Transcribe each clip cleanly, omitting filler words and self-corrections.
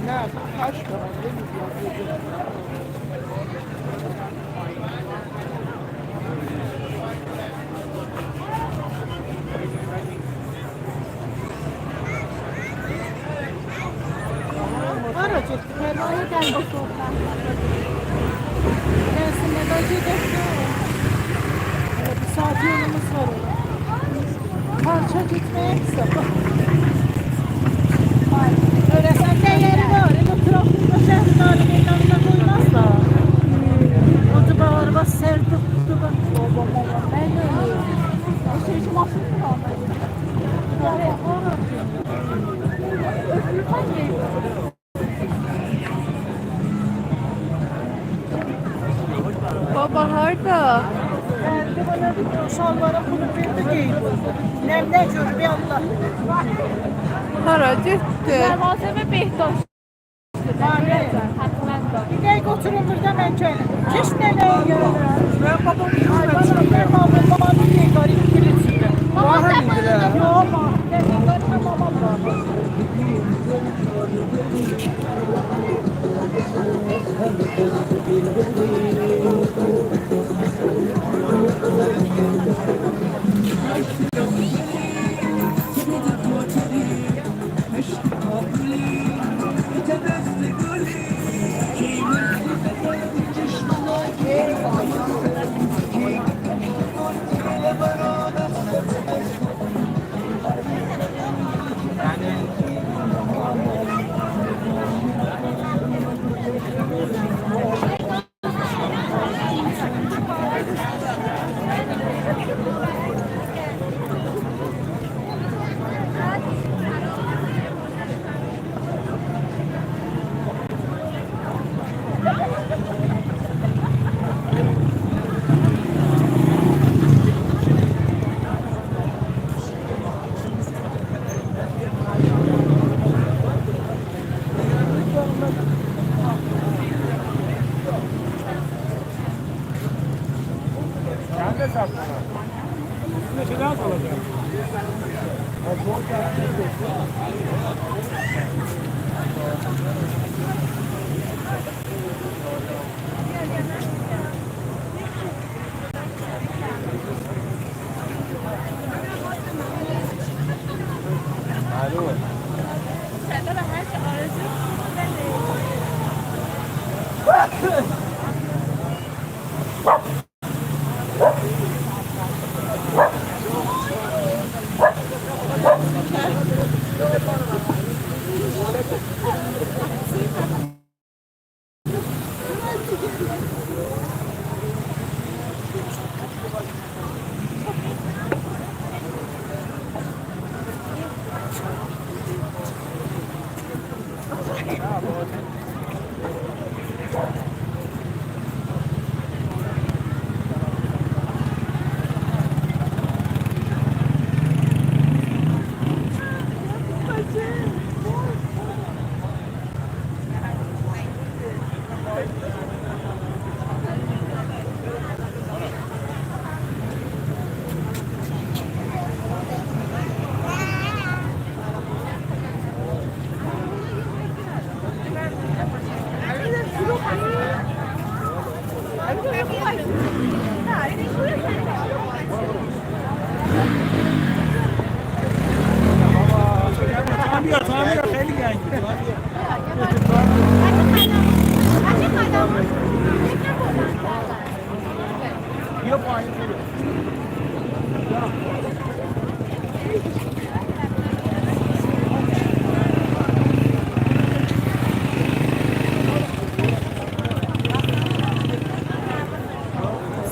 نه 8 تومن نمی‌دونم. آره ملای دنگ صحبت نرسیم ملاجی داشته ساعتی نمساره parça gitmeyse öğretmen neleri var ama trafikte şehrin halinin yanına koymazsa o da araba serdi kutu bak ben öyle şeyci masum mu baba harika. Geldi bana bir şalvara bunu verdi giydi. Ne görür bir Allah. Hara getdi? Malzeme Behdoş. Bir de götürün burada ben çayını. Keş nereye görürüm? Ben babam yürüyorum. Ben babam bir garip birisi. Baba sen bana da yok mu? Ben babam var.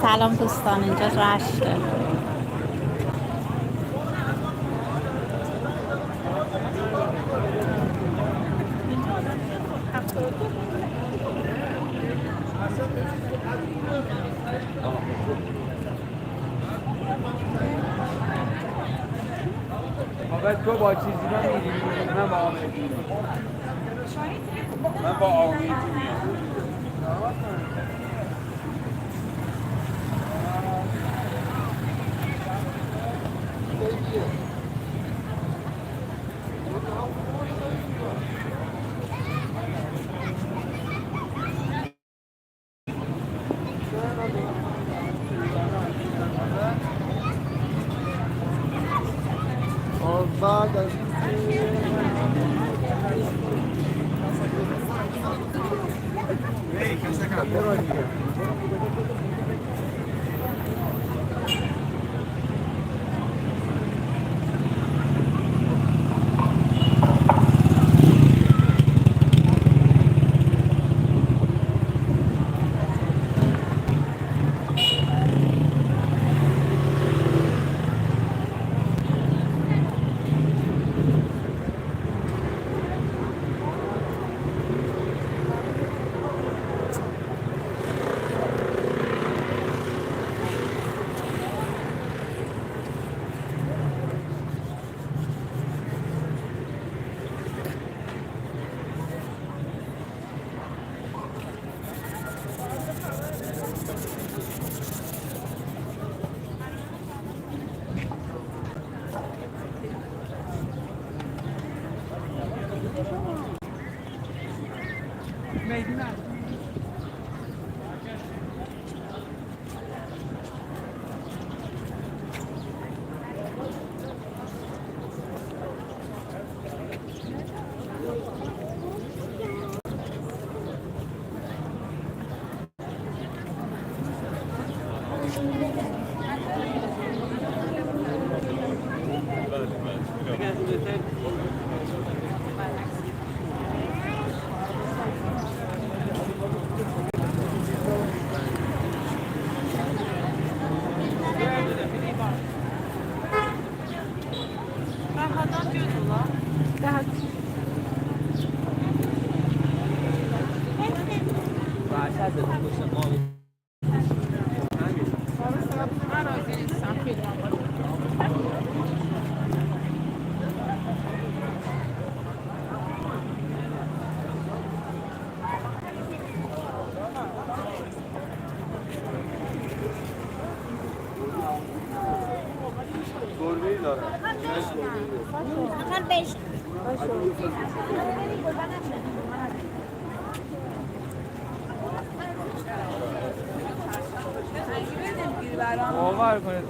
سلام دوستان، اینجا رشته. تو با چیزی من می‌گیری من با آمیدی من با آمیدی بعد از باور کنید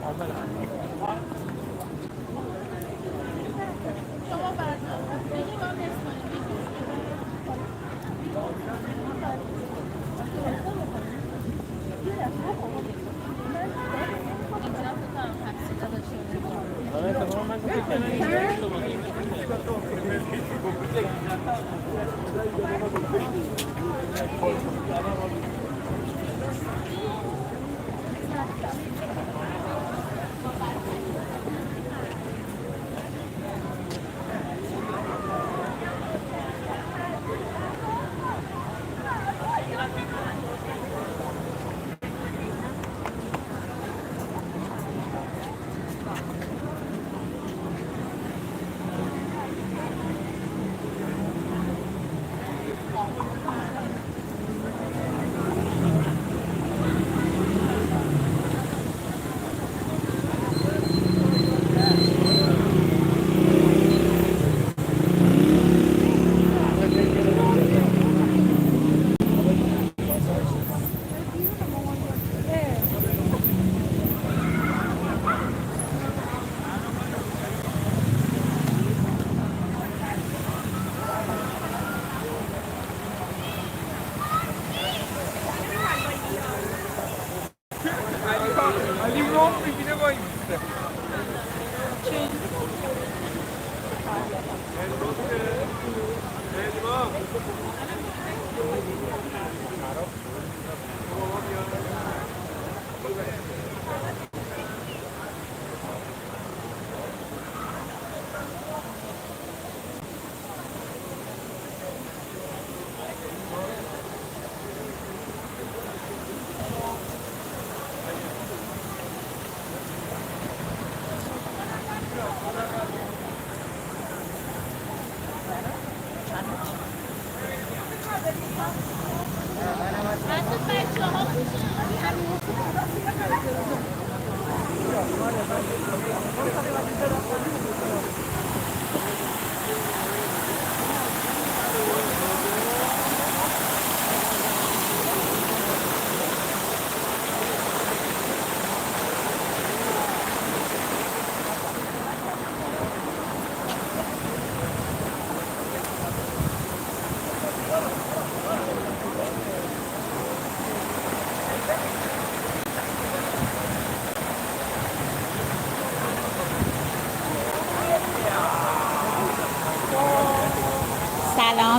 علی روم میبینه با این میسته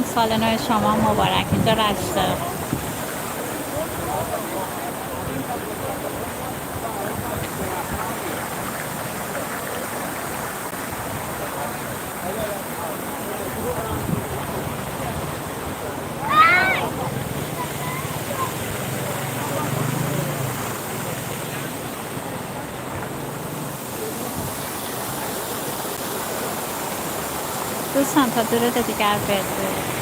دوستان سال نو شما مبارک. اینجا رشته. دوستان تا درود دیگر بدرود.